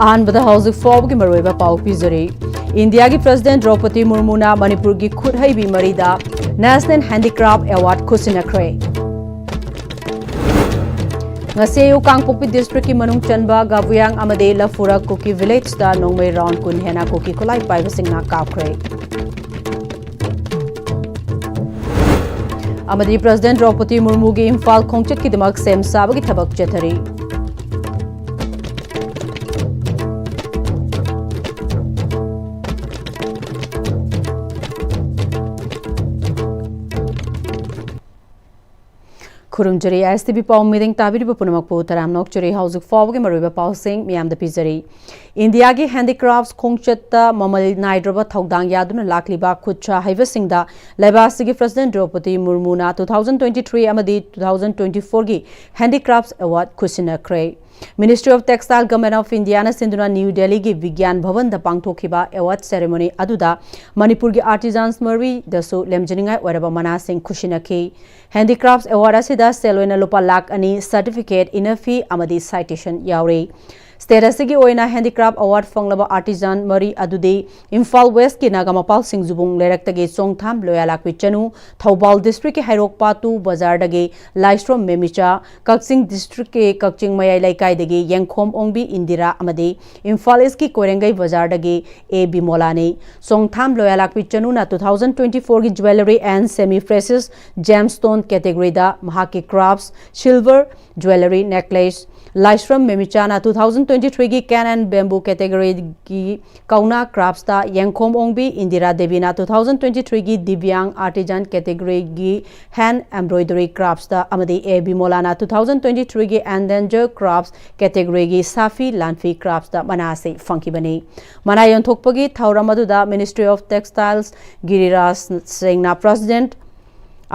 अहनबद हौजिक फाउबगी मरोइबा पाउ पिजरी इंडिया की प्रेसिडेंट द्रौपदी मुर्मुना मणिपुर की खुदहैबी मरीदा नेशनल हैंडीक्राफ्ट अवार्ड खुसिनख्रे ngasiyu kangpokpi district ki manung chanba gabuyang amade lafura kuki village da nongmei round kun hena kuki kolai paiba singna kapkhre amade president Droupadi Murmu की इम्फाल खोंगचत की दिमाग सेम साबगी थबक चेथरी खुरुमजरी एसटीबी पाउ मीटिंग ताबिरिबा पुनमकपु तरामनोक चुरी हाउजिक फावगे मरुइबा पाउसिंग मियामदा पिजरी इंडिया की हैंडीक्राफ्ट्स खोंगचत्ता ममल नाइड्रबा थौदांग यादुना लाखलिबा खुदचा हाइबसिंगदा लेबासिगी प्रेसिडेंट द्रौपदी मुर्मुना 2023 अमदी 2024 की हैंडीक्राफ्ट्स अवार्ड खुसिनख्रे ministry of textile government of India ने सिंधुना न्यू दिल्ली की विज्ञान भवन द पांगथोखिबा अवार्ड सेरेमनी अदुदा मणिपुर की आर्टिजन्स मरी दसु लेमजनिंगाई ओरबा मनासिंग खुशिनखी हैंडीक्राफ्ट्स अवार्ड असिदा सेलोइना लुपा लाख अनि सर्टिफिकेट इनफी अमदी साइटेशन यावरी स्टेट असिगी ओइना हैंडीक्राफ्ट अवार्ड फंगलबा आर्टिजन मरी अदुदे इम्फाल वेस्ट की नागामपाल सिंगजुबुंग लेरक्तगे सोंगथाम लोयालाक्वी चनु थौबाल डिस्ट्रिक्ट के हैरोक पातु बाजार दगे लाइस्ट्रोम मेमिचा कक्सिंग डिस्ट्रिक्ट के कक्चिंग मयाई लाइकाई दगे यंगखोम ओंगबी इंदिरा अमदे इम्फाल ईस्ट की कोरेंगई बाजार दगे ए बिमोलाने सोंगथाम लोयालाक्वी चनु ना 2024 की jewellery and semi precious gemstone category दा महाकी क्राफ्ट्स सिल्वर ज्वेलरी नेकलेस लाइस्ट्रम मेमिचाना 2023 की कैन एंड बेम्बू कैटेगरी की कौना क्राफ्ट्स दा यंगखोम ओंगबी इंदिरा देवीना 2023 की दिव्यांग आर्टिजन कैटेगरी की हैंड एम्ब्रॉयडरी क्राफ्ट्स दा अमदी ए बिमोलाना 2023 की एंडेंजर क्राफ्ट्स कैटेगरी की साफी लानफी क्राफ्ट्स दा मनासे फंकी बने मना यंथोकपगी थौरम अदुदा मिनिस्ट्री ऑफ टेक्सटाइल्स गिरिराज सिंहना प्रेसिडेंट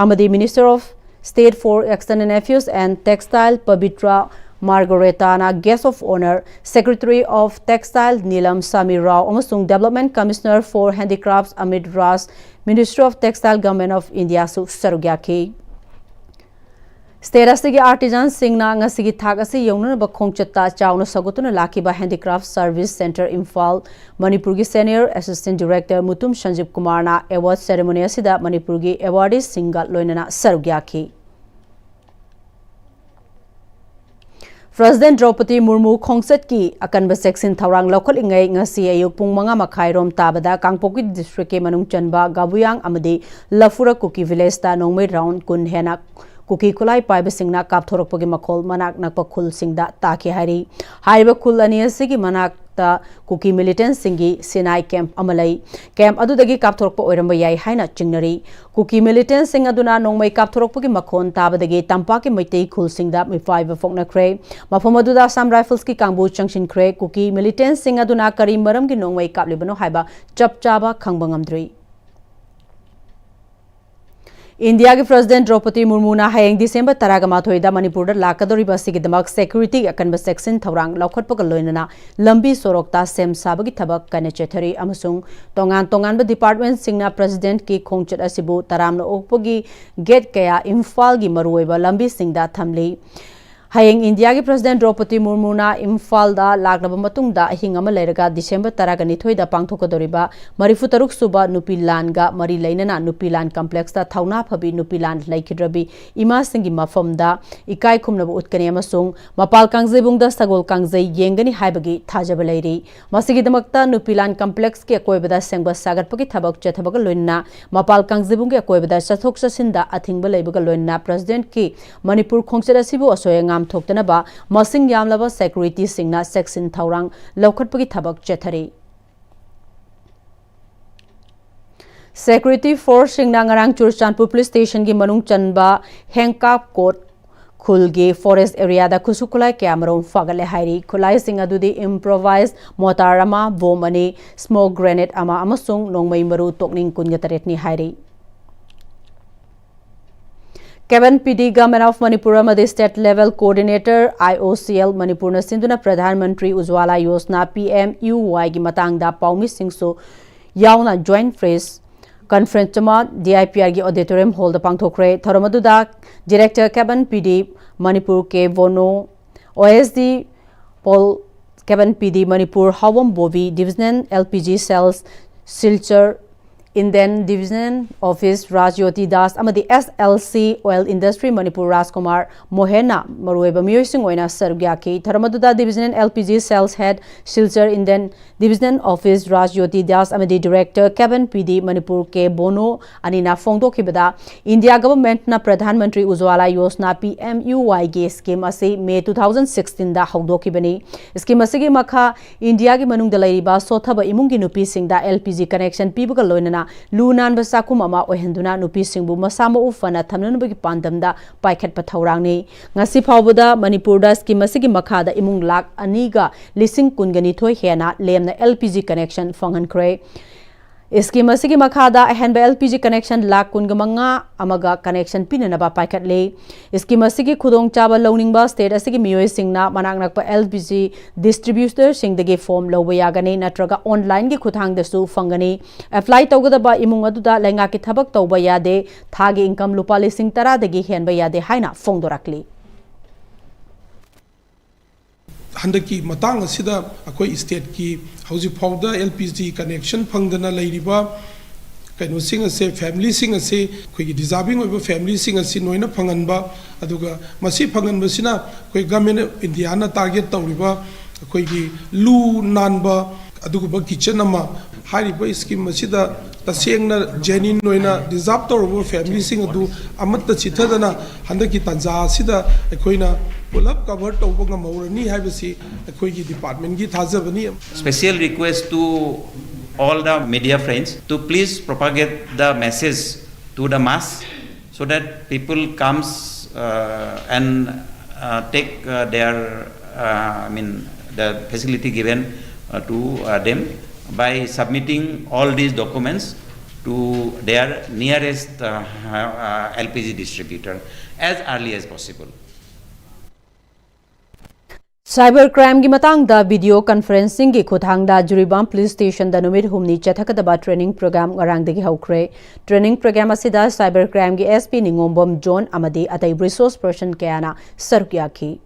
अमदी minister of state for external affairs and textile Pabitra Margaretana, Guest of Honor, Secretary of Textile Neelam Sami Rao, amasung Development Commissioner for Handicrafts Amit Ras, Ministry of Textile Government of India su sarugyaki. State asigi artisan singna ngasigi thak asi yongna ba khongchatta chauna sagutuna lakiba Handicraft Service Center Imphal Manipur ki Senior Assistant Director Mutum Sanjeev Kumar na award ceremony asida Manipur ki awardees singa loinana sarugyaki. President Droupadi Murmu खोंगसत की अकनब section थौरांग लौखलिंगै ngasi ayuk pung 5 makhai rom tabada kangpokki district ke manung chanba gabuyang amadi lafura kuki village ta nongmei round kun hena Kuki खुलाई पाइब सिंगना कापथोरकपगी मखोल मनाक नकप खुल सिंगदा ताकि हारी हाइब खुल अनि असिगी मनाकता कुकी मिलिटेंट सिंगी सिनाई कैंप अमलै कैंप अदुदगी कापथोरकप ओइरम याई हाइना चिंगनरी कुकी मिलिटेंट सिंग अदुना नोंमै कापथोरकपगी मखोन ताबदगी तंपाकी मैतै खुल सिंगदा मिफाइब फोकनख्रे मफम अदुदा असम राइफल्स की कांगबु चंगसिनख्रे कुकी मिलिटेंट सिंग अदुना करी मरमगी नोंमै कापलिबनो हाइबा चपचाबा खंगबंगमद्री इंडिया की प्रेसिडेंट द्रौपदी मुर्मू ना हयेंग दिसंबर 13 मणिपुर लाकदोरिबा सिगिदमक सिक्योरिटी अकनब सेक्शन थौरांग लौखटपग लोइनना लंबी सोरोकता सेम साबगी थबक कने चेथरी अमसुंग तोंगान तोंगानब डिपार्टमेंट सिंगना प्रेसिडेंट की खोंगचत असिबु तरामना ओकपगी गेट कया इम्फाल की मरुइबा लंबी सिंगदा थमली हयेंग इंडिया की प्रेसिडेंट द्रौपदी मुर्मू ना इम्फाल दा लाकलब मतुंगदा अहिंग अमा लेरगा दिसंबर 12 दा पांगथोकदोरिबा 43 सुबा नुपी लानगा मरी लैनना नुपी लान कॉम्प्लेक्स दा थौना फबी नुपी लान लैखिद्रबी इमा सिंगी मफमदा इकाई खुमनब उतकने अमसुंग मपाल कांगजेबुंग दा सगोल कांगजै येंगनी हाइबगी थाजब लैरी मसिगी दमकता नुपी लान कॉम्प्लेक्स के कोयबदा सेंगबा सागरपगी थबक चथबग लोइना मपाल कांगजेबुंग के कोयबदा सथोक ससिंदा अथिंग लैबग लोइना प्रेसिडेंट की मणिपुर खोंगचर असिबु असोय थोक्तनबा मसिंग यामलबा सिक्योरिटी सिंगना सेक्शन थौरांग लौखटपगी थबक चेथरी सिक्योरिटी फोर्स सिंगना ngarang चुरचानपुर पुलिस स्टेशन की मनुंग चनबा हेंकाप कोट खुलगे फॉरेस्ट एरिया दा खुसुकुलाई कैमरों फागले हाइरी खुलाई सिंग अदुदी इम्प्रोवाइज मोटार अमा बॉम्ब अनि स्मोक ग्रेनेड अमा अमसुंग नोंगमै मरु तोकनिंग कुनगतरेटनी हाइरी Kevin PD Government of Manipur Madi State Level Coordinator IOCL Manipur na sinduna Pradhan Mantri Ujwala Yojana PMUY की मतंग दा पाउमी सिंगसो यावना joint press conference मा DIPR की auditorium hall दा पांगथोखरे थरमदुदा Director Kevin PD Manipur के वोनो OSD Paul Kevin PD Manipur Hawam Bovi Division LPG Cells Silchar Indian Division Office Rajyoti Das Amadi SLC Oil Industry Manipur Rajkumar Mohena Marueba Myoising Oina Sargyaki Tharamaduda Division LPG Cells Head Silchar Indian Division Office Rajyoti Das Amadi Director Kevin PD Manipur Ke Bono Anina Fongdo Kibada India Government na Pradhan Mantri Ujwala Yojana PMUY scheme ase May 2016 da haudo kibani scheme ase makha India gi manung da lairiba sothaba imungi nupi singda LPG connection pibuga loinana Lunan Basakum Ama Ohenduna Nupi Singbu Masama Ufana Tamnubagi Pandamda Paikat Pathaurangni Ngasi Paubuda Manipurda scheme asigi makhada imung lak aniga lising kungani thoi hena lemna LPG connection fangan kre scheme asigi makhada ahenba LPG connection lak kungamanga amaga connection pinanaba paikat le scheme asigi khudong chaba lowningba state asigi miyoi singna manaknakpa LPG distributor singdagi form loba yagani natraga online gi khuthang dasu fangani apply tawgadaba imung aduda lenga ki thabak tawba yade thagi income lupa lising tara dagi henba yade haina fongdorakli Handaki matang asida akoi state ki hauji powder LPG connection phangdana lairiba kaino sing ase family sing ase khoi deserving oiba family sing ase noina phanganba aduga masi phanganba sina khoi government of India na target tawriba khoi gi lu nanba aduga kitchen ama hariba scheme asida tasengna genuine noina deserve tawriba family sing adu amatta chithadana handaki tanja asida khoina Pulap cover Toboga Maurani have a see a Kogi department get Hazavani. Special request to all the media friends to please propagate the message to the mass so that people comes and take their the facility given to them by submitting all these documents to their nearest LPG distributor as early as possible. Cybercrime gi matang da video conferencing gi khuthang da Juribam police station da numit humni chathakadaba training program ngarang degi haukre training program asida cybercrime gi SP Ningombom John amadi atai resource person kayana sarkya ki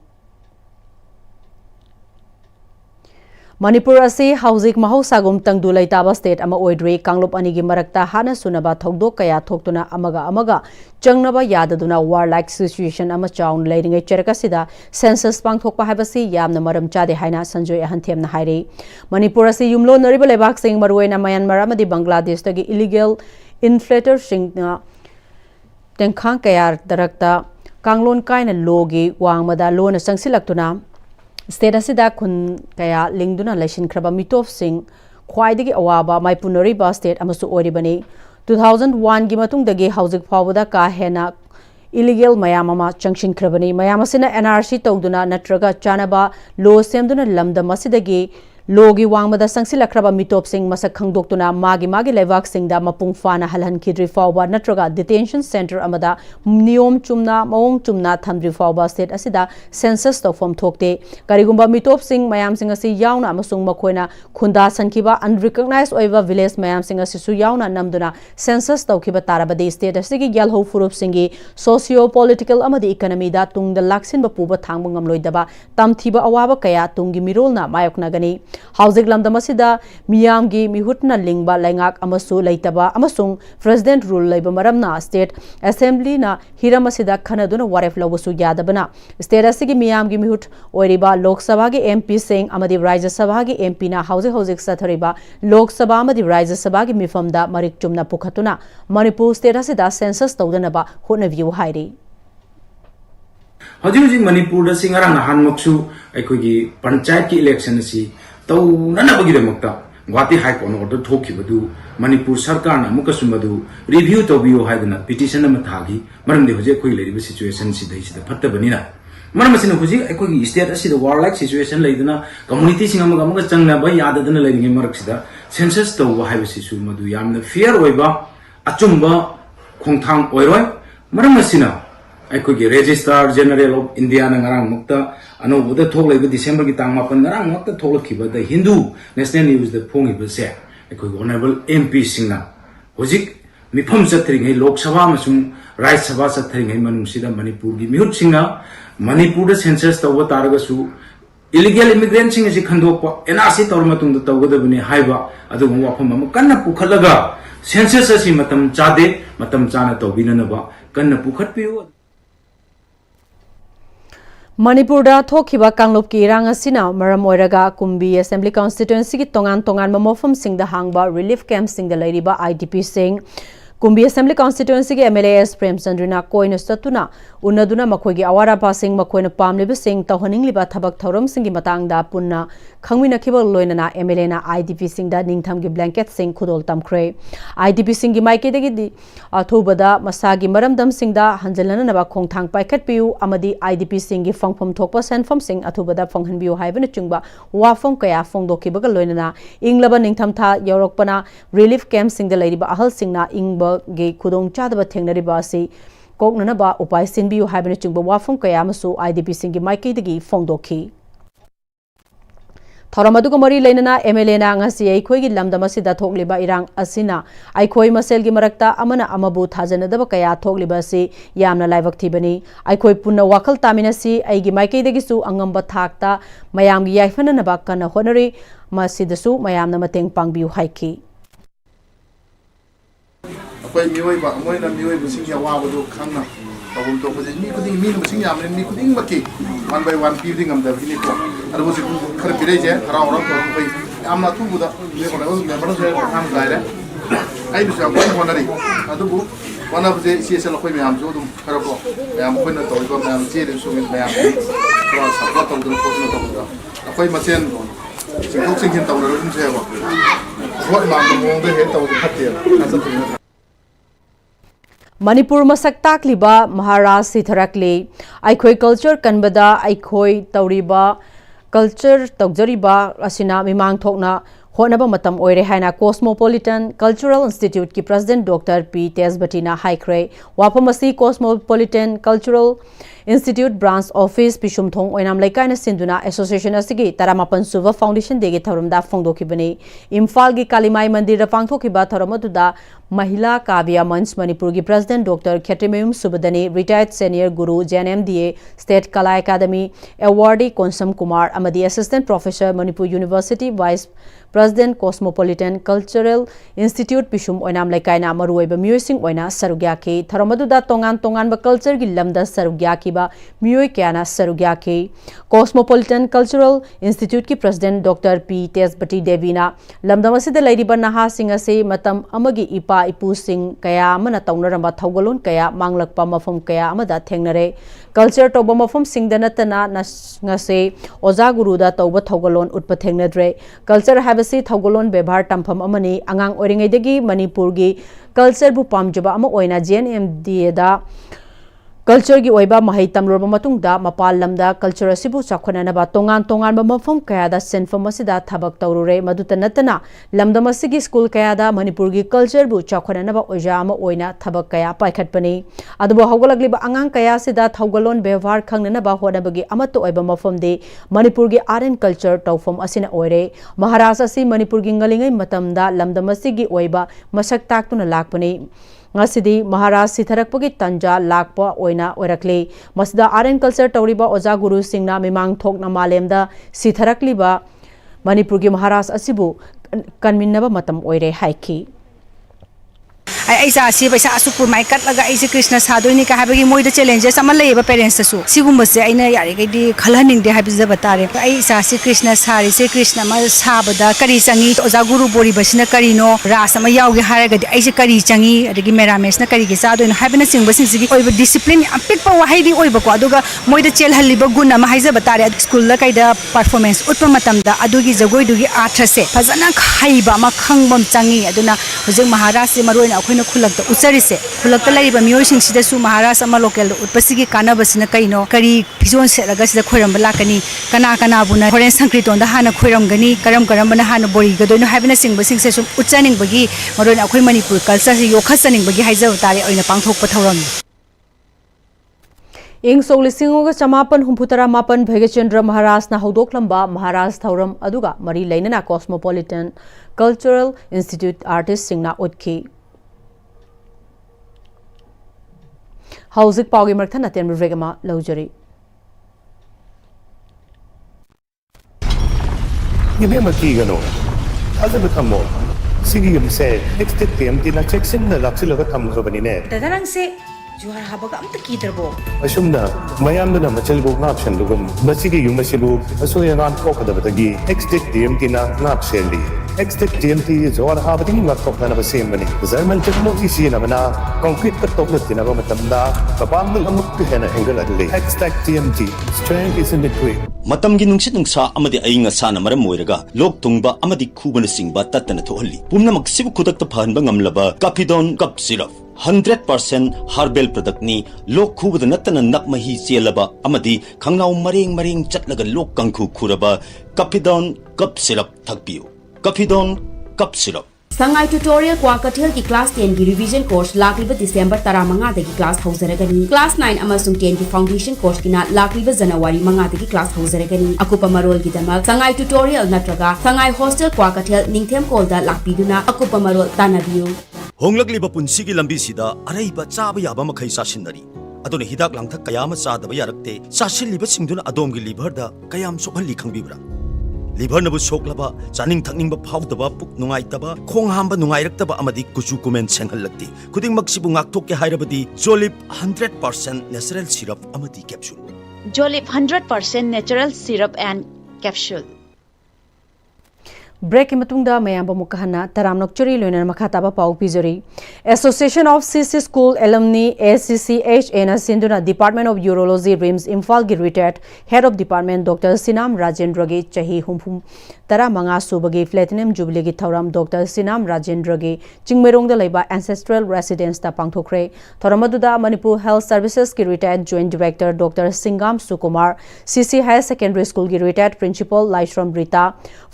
Manipur ase hauzik mahosagum tangdu laitaba state ama oidre kanglop ani gi marakta hana sunaba thogdo kaya thoktuna amaga changnaba yadaduna war like situation ama chaun leiding cherka sida census pangthokpa habasi yamna maram chade haina sanjoy ahanthem na haire Manipur ase yumlo nariba lebak sing marwena Myanmar amadi Bangladesh tagi illegal inflator singna tengkhang kayar darakta kanglon kaina logi wangmada lona sangsilaktuna State asida kun kaya lingduna leshin kraba mitof sing khwaidagi awaba maipunari ba state amasu oribani 2001 gi matung dagi hauzik phawda ka hena illegal mayamama changshin krabani mayamasina NRC tawduna natraga chanaba lo semduna lamda masidagi logi wangmada sangsilakraba mitop sing masak khangdoktuna magi levak singda mapung fana halhan khidri fawba natraga detention center amada niyom chumna maung chumna thamdri fawba state asida census to form thokte karigumba mitop sing mayam sing asi yauna amasung makhoina khunda sankiba unrecognized oiva village mayam sing asi su yauna namduna census tawkiba tarabadi state asigi yalho furup singi socio political amadi economy da tungda laksin ba puba thangbangam loidaba tamthiba awaba kaya tungi mirolna mayokna gani Housing Lamdamasida, Miyamgi, Mihutna Lingba, Langak, Amasu, Laitaba, Amasung, President Rule Labor Maramna, State Assembly na Hiramasida, Kanaduna, Waref Lawasu Yadabana, State Asigi Miyamgi Mihut, Oriba, Lok Sabagi MP saying Amadi Raja Sabagi MP na Housing Sathariba, Lok Sabamadi Raja Sabagi Mifamda, Marik Chumna Pukatuna, Manipur State Asida, Census Taudanaba, Hunaview Heidi. Hajiji Manipur da singarang nahan moksu aikogi panchayat ki election si tau nana bagi demakta Guwahati High Court order thoki badu Manipur sarkar na mukasu madu review to biyo haidana petition na thagi maram de hoje koi leriba situation si dai si da phatta banina maram asina hoje aikogi state asi da warlike situation leidana community singa maga changna ba yadadana leiringe marak sida census to wa haiba si su madu yamna fair oiba achumba khongthang oiroi maram asina aikogi Registrar General of India na ngarang mukta ano buda thok leba December ki tang mapan ngarang mukta thok khiba da Hindu National News da phongi ba se aikogi Honorable MP singna hojik mifam chathring hai Lok Sabha masung Rajya Sabha chathring hai manung sida Manipur gi mihut singna Manipur da census tawa taraga su illegal immigrant sing asi khandokpa NRC tor matung da tawgadabni haiba adugum wafam am kanna pukhalaga census asi matam chade matam chana tawbinanaba kanna pukhatpiu Manipurda thokiba kanglop ki irang asina maram oiraga Kumbi Assembly Constituency ki tongan mofam sing da hangba relief camp sing da lairiba IDP sing Kumbi Assembly Constituency ki MLAS Prem Chandrina koina statuna unaduna makhoigi awara pasing makhoina pamliba sing tawhaning liba thabak thoram sing gi matangda punna khangmina khibal loinana MLA na IDP sing da ningtham gi blanket sing khudol tamkhre IDP sing gi maike degi di athubada masagi maramdam sing da hanjalana naba khongthang paikhat piu amadi IDP sing gi fangphom thokpa senfam sing athubada phanghan biu haibana chungba wafam kaya phongdoki baga loinana inglaba ningtham tha yorokpana relief camp sing da lairiba ahal sing na ingba ge khudong chadaba thengnariba asi koknanaba upai sinbiu haibana chungba wafam kaya masu IDP sing gi maike degi phongdoki Thoramadu mari lainana MLA na ngasi aikhoi gi lamdam asida thokliba irang asina aikhoi masel gi marakta amana amabu thajanadaba kaya thokliba si yamna laibak thibani aikhoi punna wakal taminasi aigi maikei degi su angamba thakta mayam gi yaifana naba kana honori masidasu mayamna mateng pangbiu haiki akwai miwai ba moi na miwai busing ya wa do khangna tabum to pade mi kuding mi busing ya mi kuding maki one by one building am da bini ko ado busi khar pire je khara ora ko pai amna tu buda me ko na me bana se kham gaire ai du sa ko honari ado bu wana buje si se lo khoi me am jo dum khara ko me am khoi na to ko me am je de su me am ko sa ko to do ko no to da akwai masen sing tok sing hin to ro dum se ba ko ma mo de he to khatte na sa tu Manipur masak takliba Maharaj Sitharakli aikhoi culture kanbada aikhoi tauriba culture tawjariba asina mimang thokna honaba matam oire haina Cosmopolitan Cultural Institute ki President Dr. P. Tesbatina Haikre wapamasi Cosmopolitan Cultural Institute Branch Office Pishum Thong Oinam Laikana Sinduna Association asigi Taramapan Suva Foundation dege tharamda phongdokibani Imphal gi Kalimai Mandir pangthokiba tharamatuda Mahila Kavya Manch Manipur gi President Dr. Khetimeyum Subadani Retired Senior Guru JNMDA State Kala Academy Awardee Konsam Kumar amadi Assistant Professor Manipur University Vice President Cosmopolitan Cultural Institute Pishum Oinam Laikaina Maruiba Musing Oina Sarugyaki Tharamaduda Tongan ba culture gi lamda Sarugyaki ba Mui Kyana Sarugyaki Cosmopolitan Cultural Institute ki President Dr. P. Tesbati Devina Lamdamasida Lairiba Naha Singase Matam Amagi Ipa Ipu Sing Kaya Mana Taunaramba Thogalon Kaya Manglakpa Mafam Kaya Amada Thengnare Culture Toba Mafam Singdanatana Ngase Oza Guruda Toba Thogalon Utpa Thengnadre Culture Habasi Thogalon Bebhar Tampam Amani Angang Oringedegi Manipur gi culture bu pamjaba ama oina JNMDA da culture gi oiba mahai tamroba matungda mapal lamda culture asibu chakhona ba tongan ba mafam kaya da senfam asida thabak tawrure maduta natana lamdam asigi school kaya da Manipur gi culture bu chakhona ba oja ama oina thabak kaya paikhatpani adubo hawgalagli ba angang kaya sida thawgalon bewhar khangnana ba hodabagi amato oiba mafam de Manipur gi art and culture tawfam asina oire Maharashtra si Manipur gi ngalingai matamda lamdam asigi oiba masak taktuna lakpani ngasidi Maharaj Sitharakpagi tanja lakpa oina oirakle masida art culture tawriba oja guru singna mimang thokna malemda Sitharakliba Manipur gi Maharaj asibu kanminnaba matam oire haiki aisa si paisa asupur mai kat laga aisi Krishna sadoi ka habagi moida challenges ama leiba parents su sigumba se aina yari kai di khalhaning de habija batare aisa si Krishna sari se Krishna ma sabada kari changi oja guru bori basina kari no ras ama yauge haraga di aisi kari changi adagi meramesh na kari ge sadoi na habina singba singsi oiba discipline apik pa wahai di oiba ko aduga moida chel haliba guna ma haija batare school la kai da performance utpa matam da adugi jagoi dugi athase fazana khaiba ma khangbam changi aduna hojing Maharashtra se maroina akhoi khulakta ucharise khulakta laiba mioi sing sida su Maharashtra ama local utpasigi kanabasina kaino kari phizon selaga sida khoiramba lakani kana buna foreign sankriton da hana khoiramgani karam bana hana bori gadoino habina singba singse sum uchaning bagi maroina akhoi Manipur culture si yokhasaning bagi haija tare oina pangthokpa thauram ing Solising Chamapan Humputara Mapan Bhagachandra Maharaj na Hodokhlamba Maharaj Thauram aduga mari lainana Cosmopolitan Cultural Institute Artist Singna Utki Hauzik Paugi Marthana Tem Regama Lojari Ibig magkigano. Alam mo tamo, sige yung say, next time tinacheksin na lang sila katamo ka ba ni Ned? Dadarang se, juhar habaga am takitarbo. Asum na, mayam na machalbog na option dugum. Masige yung masibog, asuya nga ko kada batagi. Next time tinacheksin Next TMT जोर हाबदिंग laptop ना बसेम बने German technology सी ना बना concrete का top लग ना मतमदा कपाम में अमुक है ना एंगल अगले TMT strength is in the quick मतमगी नुंसित नुंसा अमदि अइंग असाना मरम मोइरगा लोक तुंगबा अमदि खुबन सिंगबा तत्तना थोहल्ली पुमनमक सिबु खुदकत फहनबा ngamlaba काफिडोन कप सिरप 100% हर्बल प्रोडक्ट नि लोक खुबद नत्तना नकमही चेलबा अमदि खंगनाउ मरेंग मरेंग चटलगा लोक कंखु खुरबा काफिडोन कप सिरप थकपियो काफिडोन cough syrup Sangai tutorial kwa kathel ki class 10 ki revision course lakliba December 15 dagi class haujaragani class 9 amasung 10 ki foundation course kina lakliba January 5 dagi class haujaragani akupa marol ki damal Sangai tutorial natraga Sangai hostel kwa kathel ningthem call da lakpiduna akupa marol tanabiu honglakliba punsigi lambi sida araiba chaba yaba makhai sasinari adone hidak langthak kayama chadaba yarakte sasilliba singduna adomgi liver da kayam sokhalli khangbibra liver nabu soklaba chaning thakningba phawdaba puk nungaitaba khong hamba nungairakaba amadi kuchu kumen senghallakti khuding maksibu ngakthok ke hairabadi Jolip 100% natural syrup amadi capsule Jolip 100% natural syrup and capsule Break matungda mayam ba mukahana taramnok churi loinar makhataba pau pizori Association of CC School Alumni ACCH ena sinduna Department of Urology RIMS Imphal gi retired Head of Department Dr. Sinam Rajendra gi chahi humphum tara manga subagi Platinum Jubilee gi thauram Dr. Sinam Rajendra gi Chingmerong da leiba Ancestral Residence ta pangthokre thoramaduda Manipur Health Services gi retired Joint Director Dr. Singam Sukumar CC Higher Secondary School gi retired Principal Laishram Rita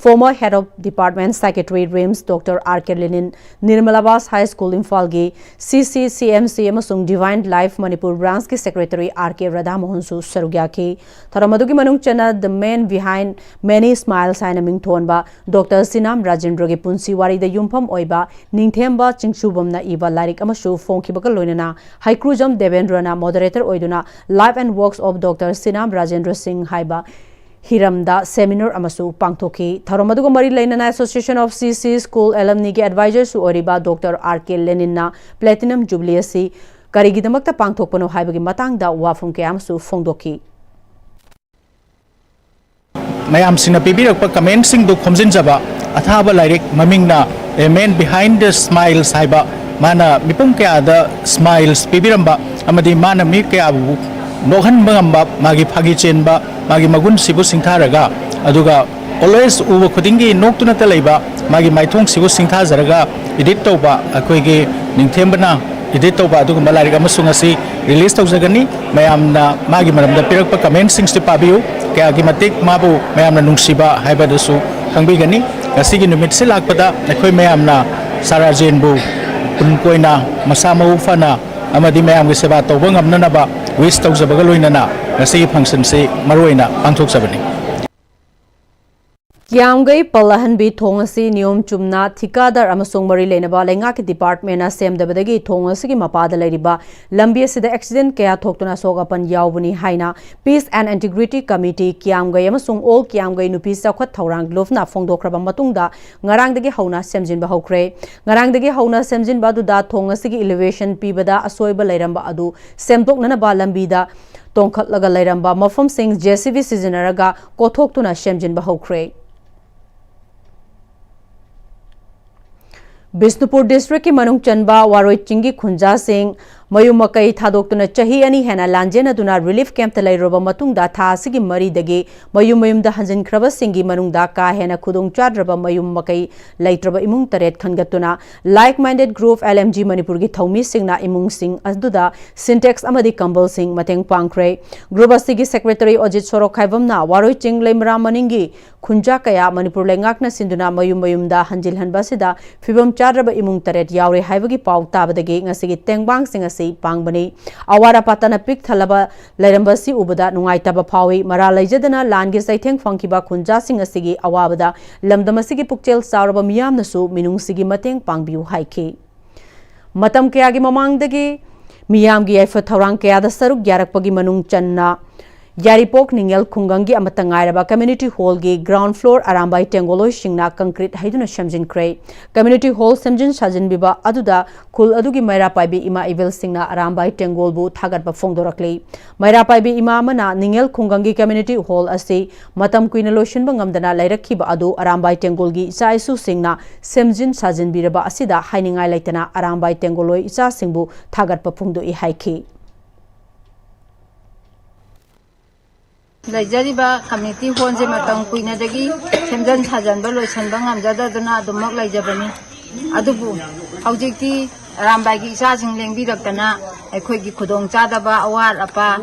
former Head of Department Secretary RIMS Dr. R.K. Lenin Nirmalabas High School Imphal gi CCCMC amasung Divine Life Manipur Branch ki Secretary R.K. Radha Mohan su sarugya ki tharamadu gi manung chana the man behind many smiles haina mingthonba Dr. Sinam Rajendra gi punsi wari da yumpham oiba ningthemba chingshubam na iba larik amasu phongkibaga loinana Haikrujam Devendra na moderator oiduna Life and Works of Dr. Sinam Rajendra Singh haiba Hiramda seminar amasu pangthoki tharomadugo mari lainana Association of CC School Alumni ki advisor su oriba Dr. R.K. Lenin na Platinum Jubilee si karigidamakta pangthokpano haibagi matangda wafum ke amasu phongdoki mayam sina pibirakpa comment sing du khomjinjaba athaba lairik mamingna a man behind the smiles haiba mana mipum kya da smiles pibiramba amadi mana mi kya bu nohan bangamba magi phagi chenba magi magun sibu singtharaga aduga always uba khudingi noktuna ta leiba magi maithong sibu singtha jaraga edit toba akoi gi ningthembana edit toba aduga malari amasung asi release tawjagani mayamna magi maramda pirakpa comment sing sti pabiu kaya gi matik mabu mayamna nungsiba haiba dasu khangbigani gasigi numit se lakpada akoi mayamna sarajenbu punkoina masama ufana amadi mayam gi seba tawba ngamna ba wish tawjabaga loinana ngasi function se maroina pangthokjabani Kyamgai Palahanbi Thongasi Niyom Chumna Thikadar amasung mari leinaba lenga ki department na semdabadagi thongasi ki mapada lairiba lambi asida accident kaya thoktuna sogapan yawbuni haina Peace and Integrity Committee Kyamgai amasung all Kyamgai nupi sakhwat thorang lofna phongdokraba matungda ngarangdagi hauna semjinba hokre ngarangdagi hauna semjinba du da thongasi ki elevation pibada asoiba lairamba adu semdoknana ba lambi da tongkhatlaga lairamba mafam sing JCB sizinaraga kothoktuna semjinba hokre Bisnupur District ki manung chanba waroi chingi khunja sing mayum makai thadokuna chahi ani hena lanjena duna relief camp talai roba matung da tha sigi mari dagi mayum da hanjin khraba singi manung da ka hena khudung chadraba mayum makai laitraba imung taret khangatuna like minded group LMG Manipur gi thomi singna imung sing asduda syntax amadi kambal sing mateng pangkre group asigi secretary Ajit Sorok khaibamna waroi ching lemra maningi khunja kaya Manipur lengakna sinduna mayum da hanjil hanba sida fibam chadraba imung taret yaure haibagi pau tabadagi ngasigi tengbang sing pangbani awara patana pik thalaba lairambasi ubada nungai taba phawi mara laijadana langi saitheng phangkiba khunja sing asigi awabada lamdamasigi pukchel sauraba miyamna su minung sigi mateng pangbiu haiki matam kaya gi mamang dagi miyam gi aifa thorang kaya da saruk yarakpagi manung channa Yaripok Ningel Kungangi Amatangairaba Community Hall gi ground floor Arambai Tengoloi Shingna concrete Haiduna Shamjin Kray. Community Hall Samjin Sajin Biba Aduda Kul Adugi Maira Paibi Ima Evil Singna Arambai Tengolbu Tagat Bafongdorakli. Maira Paibi Ima Mana Ningel Kungangi Community Hall Asi Matam Queen Lotion Bangamdana Lairakiba Adu Arambai Tengolgi Saisu Singna Samjin Sajin Biraba Asida Hainingai Laitana Arambai Tengoloi Isa Singbu Tagat Bafungdo I Haiki. Laijariba community hall je matang kuina dagi semjan sajan ba loisan ba ngamjada duna dumok laijabani adubu haujiki rambai gi isa jing lengbi raktana akhoi gi khudong chada ba awar apa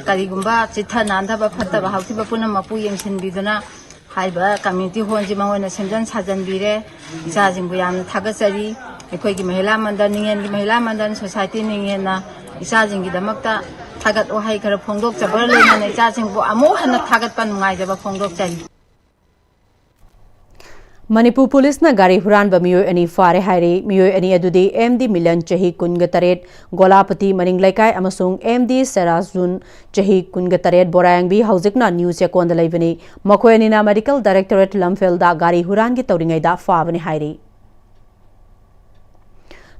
karigumba chithana ndaba phatta ba hauti ba puna mapu yemsin biduna haiba community hall je mawena semjan sajan bire isa jing bu yam thagasari akhoi gi mahila mandan ningen gi mahila mandan society ningen na isa jing gi damakta Tagat Ohai Kara Pongdok Jabarlin and Jazing Amo and the Tagat Pangai Java Pongdok Jari. Manipur Police na gari huran ba miyo ani fare haire miyo ani adudi MD Milan chahi kungataret Golapati Maning Laikai amasung MD Sarazun chahi kungataret Borayang bi haujikna news ya konda laibani makoi ani na Medical Directorate Lamfel da gari huran gi tawringai da fabani haire.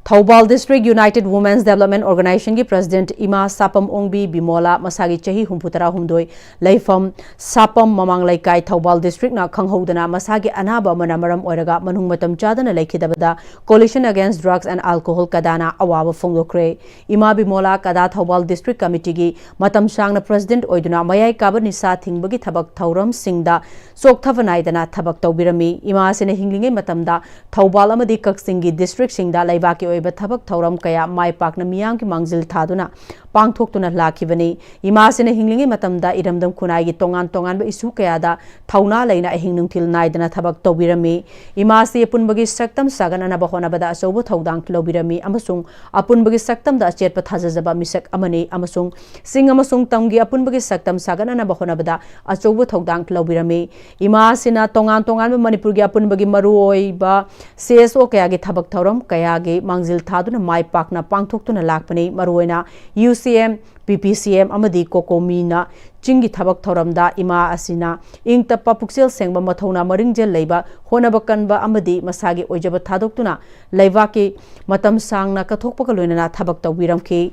Thoubal District United Women's Development Organization ki President Ima Sapam Ongbi Bimola Masagi Chahi Humputara Humdoi Laifam Sapam Mamang Laikai Thoubal District na Khanghodana Masagi Anaba Manamaram Oiraga Manung Matam Chadana Laikidabada Coalition Against Drugs and Alcohol Kadana Awawa Fongokre Ima Bimola Kada Thoubal District Committee ki Matam Shangna President Oiduna Mayai Kabani Sa Thingbagi Thabak Thauram Singda Sok Thavanaidana Thabak Taubirami Ima Sine Hinglinge Matamda Thoubal Amadi Kaksingi District Singda Laibaki Thabak Thauram Kaya Mai Pakna Miyang ki Mangzil Thaduna Pangthoktuna Lakibani Imasina Hinglingi Matamda Iramdam Kunai gi Tongan Tongan ba isu kaya da Thauna Laina Hingnung Til Naidana Thabak Tawbirami Imasi Apunbagi Saktam Sagana Nabahona Bada Asobu Thaudang Lobirami Amasung Apunbagi Saktam da Chetpa Thazazaba Misak Amani Amasung Sing Amasung Tamgi Apunbagi Saktam Sagana Nabahona Bada Asobu Thaudang Lobirami Imasina Tongan Tongan Manipur gi Apunbagi Maruoi ba CSO kaya gi Thabak Thauram kaya gi Mangzil Thaduna Mai Pakna Pangthoktuna Lakpani Maruena UCM PPCM amadi Kokomina Chingi Thabak Thoramda Ima Asina Ing Tappa Puksel Sengba Mathona Maringjel Leiba Honabakanba amadi Masagi Ojaba Thadoktuna Leivaki Matam Sangna Kathokpaka Loinana Thabak Tawbiramki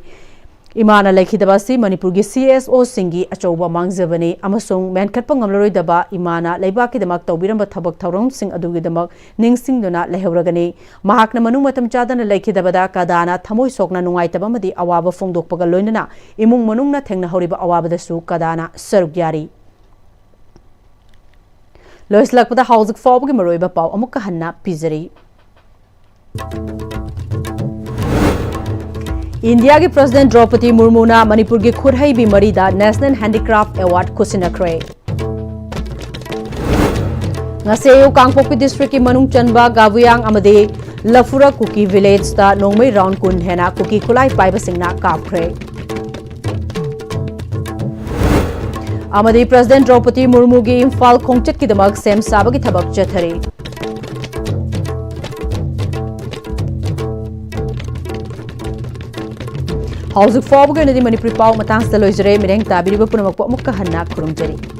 Imana Laikidabasi Manipurgi CSO Singi Achoba Mangzabani Amasung Mankatpa Ngamlaroidaba Imana Leibaki Damak Tawbiramba Thabak Thauram Sing Adugi Damak Ningsing Dona Lehauragani Mahakna Manu Matam Chadana Laikidabada Kadana Thamoi Sokna Nungaitabamadi Awaba Fongdokpaga Loinana Imung Manungna Thengna Horiba Awabadasu Kadana Sarugyari Lois Lakpada Hausik Fawbagi Maroiba Pau Amuka Hanna Pizari India ki President Draupadi Murmu na Manipur ki Khurhai Bimari da National Handicraft Award kusinakre. Ngaseyo Kangpokpi District ki Manung Chanba Gavuyang amade Lafura Kuki Village da Nongmai Round Kun hena Kuki Kulai Paiba Singna Kapkre. Amade President Draupadi Murmu ki Imphal Khongchat ki Damak Sem Saba ki Thabak Chathari. Housing Forbes Manipuri Pau Matang Saloizere Mireng Tabiri Punamak Mukka Hanna Kurumjari.